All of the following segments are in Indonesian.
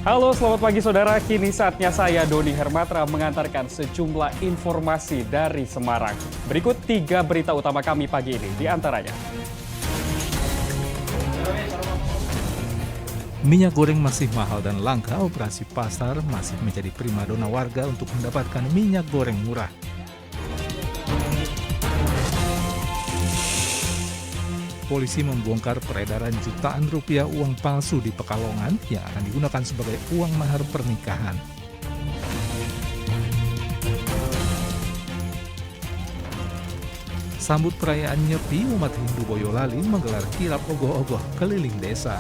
Halo, selamat pagi saudara. Kini saatnya saya, Doni Hermatra, mengantarkan sejumlah informasi dari Semarang. Berikut 3 berita utama kami pagi ini, di antaranya. Minyak goreng masih mahal dan langka, operasi pasar masih menjadi primadona warga untuk mendapatkan minyak goreng murah. Polisi membongkar peredaran jutaan rupiah uang palsu di Pekalongan yang akan digunakan sebagai uang mahar pernikahan. Sambut perayaan Nyepi, umat Hindu Boyolali menggelar kirap ogoh-ogoh keliling desa.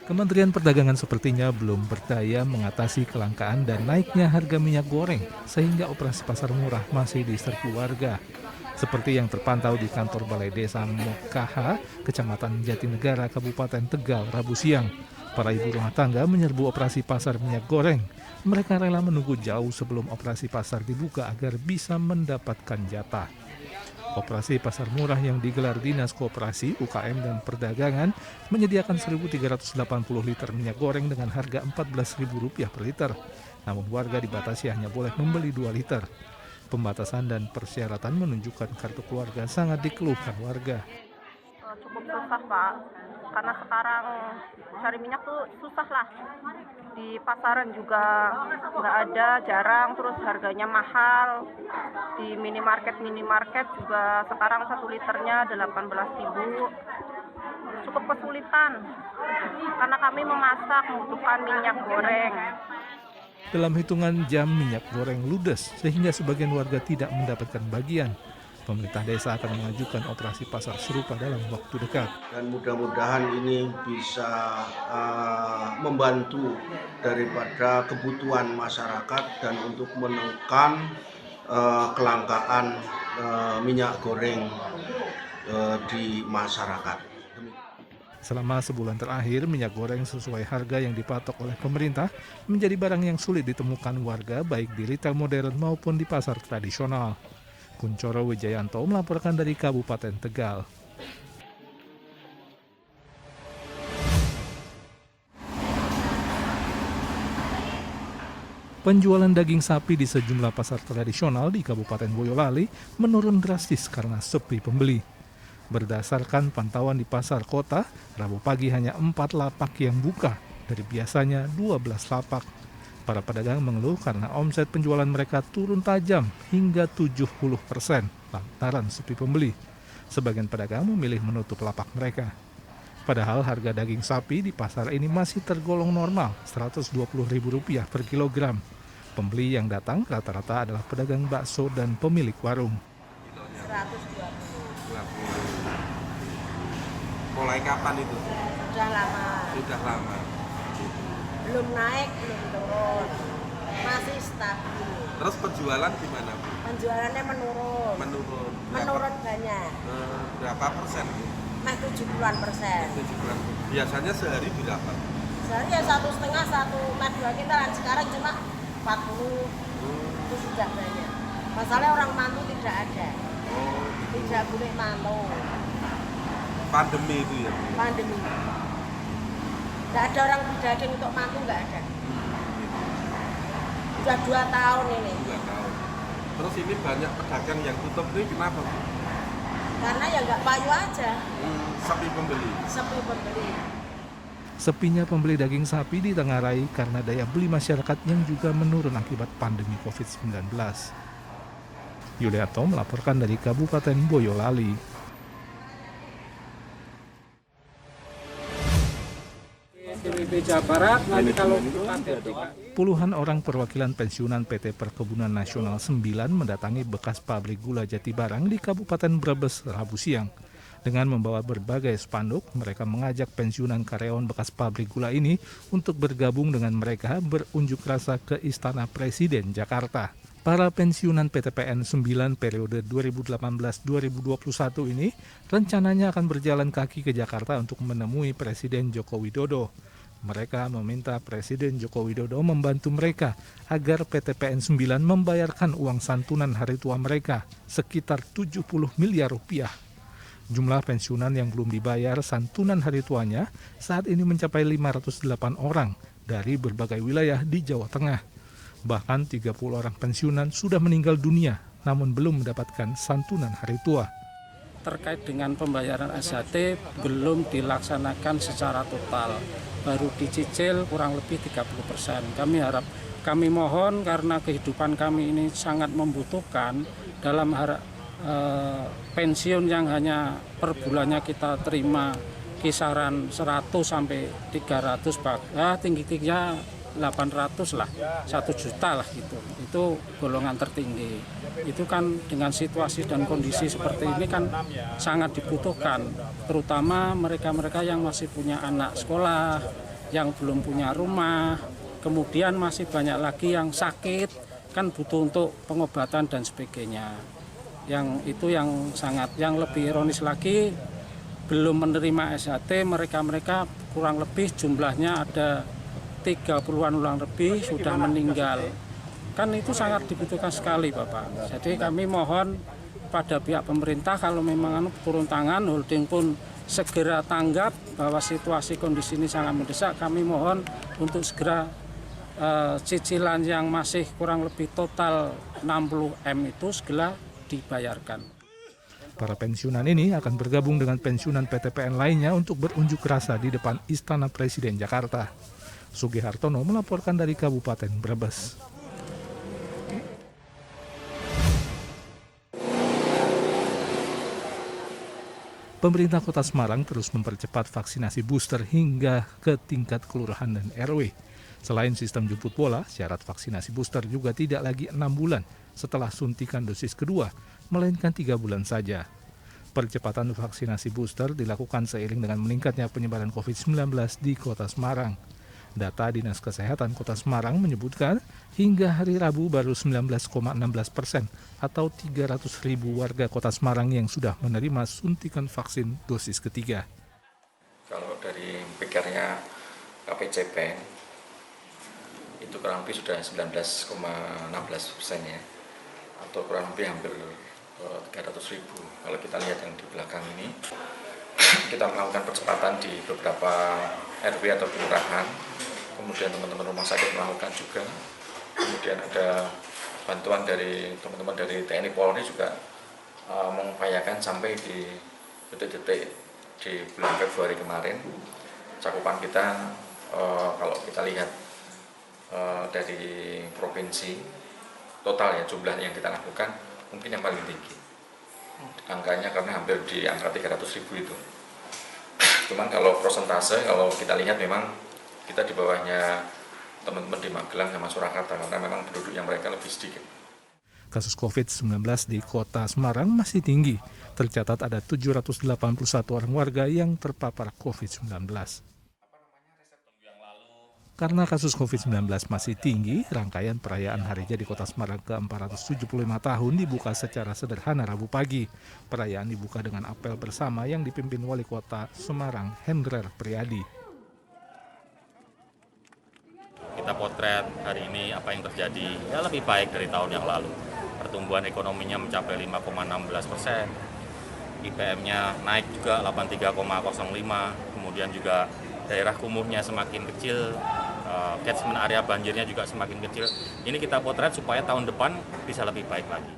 Kementerian Perdagangan sepertinya belum berdaya mengatasi kelangkaan dan naiknya harga minyak goreng, sehingga operasi pasar murah masih diserbu warga. Seperti yang terpantau di kantor Balai Desa Mokaha, Kecamatan Jatinegara, Kabupaten Tegal, Rabu siang. Para ibu rumah tangga menyerbu operasi pasar minyak goreng. Mereka rela menunggu jauh sebelum operasi pasar dibuka agar bisa mendapatkan jatah. Operasi pasar murah yang digelar Dinas Koperasi, UKM, dan Perdagangan menyediakan 1.380 liter minyak goreng dengan harga Rp14.000 per liter. Namun warga dibatasi hanya boleh membeli 2 liter. Pembatasan dan persyaratan menunjukkan kartu keluarga sangat dikeluhkan warga. Cukup susah, Pak, karena sekarang cari minyak tuh susah lah. Di pasaran juga nggak ada, jarang, terus harganya mahal. Di minimarket juga sekarang 1 liternya 18.000. Cukup kesulitan karena kami memasak membutuhkan minyak goreng. Dalam hitungan jam minyak goreng ludes sehingga sebagian warga tidak mendapatkan bagian. Pemerintah desa akan mengajukan operasi pasar serupa dalam waktu dekat. Dan mudah-mudahan ini bisa membantu daripada kebutuhan masyarakat dan untuk menekan kelangkaan minyak goreng di masyarakat. Selama sebulan terakhir, minyak goreng sesuai harga yang dipatok oleh pemerintah menjadi barang yang sulit ditemukan warga baik di retail modern maupun di pasar tradisional. Kuncoro Wijayanto melaporkan dari Kabupaten Tegal. Penjualan daging sapi di sejumlah pasar tradisional di Kabupaten Boyolali menurun drastis karena sepi pembeli. Berdasarkan pantauan di pasar kota, Rabu pagi hanya 4 lapak yang buka, dari biasanya 12 lapak. Para pedagang mengeluh karena omset penjualan mereka turun tajam hingga 70% lantaran sepi pembeli. Sebagian pedagang memilih menutup lapak mereka. Padahal harga daging sapi di pasar ini masih tergolong normal, Rp120.000 per kilogram. Pembeli yang datang rata-rata adalah pedagang bakso dan pemilik warung. 120. Mulai kapan itu? Sudah lama. Belum naik, belum turun. Masih stabil. Terus penjualan gimana, Bu? Penjualannya menurun. Menurun banyak. Berapa persen? 70-an%. 70-an. Biasanya sehari berapa? Sehari ya 1,5, 1,2 kintal. Sekarang cuma 40. Itu sudah banyak. Masalahnya orang mantu tidak ada. Tidak boleh mantu. Pandemi itu ya? Pandemi. Nggak ada orang berdaging untuk mantu, nggak ada. Sudah 2 tahun ini. 2 tahun. Terus ini banyak pedagang yang tutup ini kenapa, Bu? Karena ya nggak payu aja. Sepi pembeli. Sepinya pembeli daging sapi ditengarai karena daya beli masyarakat yang juga menurun akibat pandemi COVID-19. Yulianto melaporkan dari Kabupaten Boyolali. Puluhan orang perwakilan pensiunan PT Perkebunan Nasional 9 mendatangi bekas pabrik gula Jatibarang di Kabupaten Brebes Rabu siang. Dengan membawa berbagai spanduk, mereka mengajak pensiunan karyawan bekas pabrik gula ini untuk bergabung dengan mereka berunjuk rasa ke Istana Presiden Jakarta. Para pensiunan PTPN 9 periode 2018-2021 ini rencananya akan berjalan kaki ke Jakarta untuk menemui Presiden Joko Widodo. Mereka meminta Presiden Joko Widodo membantu mereka agar PT PN 9 membayarkan uang santunan hari tua mereka sekitar 70 miliar rupiah. Jumlah pensiunan yang belum dibayar santunan hari tuanya saat ini mencapai 508 orang dari berbagai wilayah di Jawa Tengah. Bahkan 30 orang pensiunan sudah meninggal dunia namun belum mendapatkan santunan hari tua. Terkait dengan pembayaran SHT belum dilaksanakan secara total, baru dicicil kurang lebih 30%. Kami mohon karena kehidupan kami ini sangat membutuhkan dalam pensiun yang hanya per bulannya kita terima kisaran 100 sampai 300, tinggi-tingginya 800 lah, 1 juta lah gitu. Itu golongan tertinggi. Itu kan dengan situasi dan kondisi seperti ini kan sangat dibutuhkan, terutama mereka-mereka yang masih punya anak sekolah, yang belum punya rumah, kemudian masih banyak lagi yang sakit, kan butuh untuk pengobatan dan sebagainya. Yang lebih ironis lagi, belum menerima SHT, mereka-mereka kurang lebih jumlahnya ada 30-an orang lebih sudah meninggal. Kan itu sangat dibutuhkan sekali, Bapak. Jadi kami mohon pada pihak pemerintah kalau memang turun tangan, holding pun segera tanggap bahwa situasi kondisi ini sangat mendesak. Kami mohon untuk segera cicilan yang masih kurang lebih total 60M itu segera dibayarkan. Para pensiunan ini akan bergabung dengan pensiunan PT PN lainnya untuk berunjuk rasa di depan Istana Presiden Jakarta. Sugi Hartono melaporkan dari Kabupaten Brebes. Pemerintah Kota Semarang terus mempercepat vaksinasi booster hingga ke tingkat kelurahan dan RW. Selain sistem jemput bola, syarat vaksinasi booster juga tidak lagi 6 bulan setelah suntikan dosis kedua, melainkan 3 bulan saja. Percepatan vaksinasi booster dilakukan seiring dengan meningkatnya penyebaran COVID-19 di Kota Semarang. Data Dinas Kesehatan Kota Semarang menyebutkan hingga hari Rabu baru 19,16% atau 300.000 warga Kota Semarang yang sudah menerima suntikan vaksin dosis ketiga. Kalau dari pikirnya KPCP itu kurang lebih sudah 19,16% ya, atau kurang lebih hampir 300.000. Kalau kita lihat yang di belakang ini, kita melakukan percepatan di beberapa RW atau kelurahan, kemudian teman-teman rumah sakit melakukan juga, kemudian ada bantuan dari teman-teman dari TNI Polri juga mengupayakan sampai di detik-detik di bulan Februari kemarin. Cakupan kita kalau kita lihat dari provinsi total ya, jumlah yang kita lakukan mungkin yang paling tinggi angkanya, karena hampir di angka 300.000 itu. Cuman kalau persentase, kalau kita lihat memang kita di bawahnya teman-teman di Magelang sama Surakarta, karena memang penduduk yang mereka lebih sedikit. Kasus COVID-19 di Kota Semarang masih tinggi. Tercatat ada 781 orang warga yang terpapar COVID-19. Karena kasus COVID-19 masih tinggi, rangkaian perayaan Hari Jadi Kota Semarang ke-475 tahun dibuka secara sederhana Rabu pagi. Perayaan dibuka dengan apel bersama yang dipimpin Wali Kota Semarang, Hendrer Priadi. Kita potret hari ini apa yang terjadi, ya lebih baik dari tahun yang lalu. Pertumbuhan ekonominya mencapai 5,16%, IPM-nya naik juga 83,05, kemudian juga daerah kumuhnya semakin kecil, catchment area banjirnya juga semakin kecil. Ini kita potret supaya tahun depan bisa lebih baik lagi.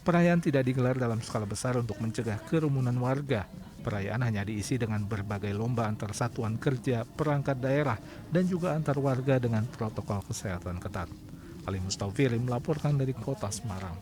Perayaan tidak digelar dalam skala besar untuk mencegah kerumunan warga. Perayaan hanya diisi dengan berbagai lomba antar satuan kerja, perangkat daerah, dan juga antar warga dengan protokol kesehatan ketat. Ali Mustafiri melaporkan dari Kota Semarang.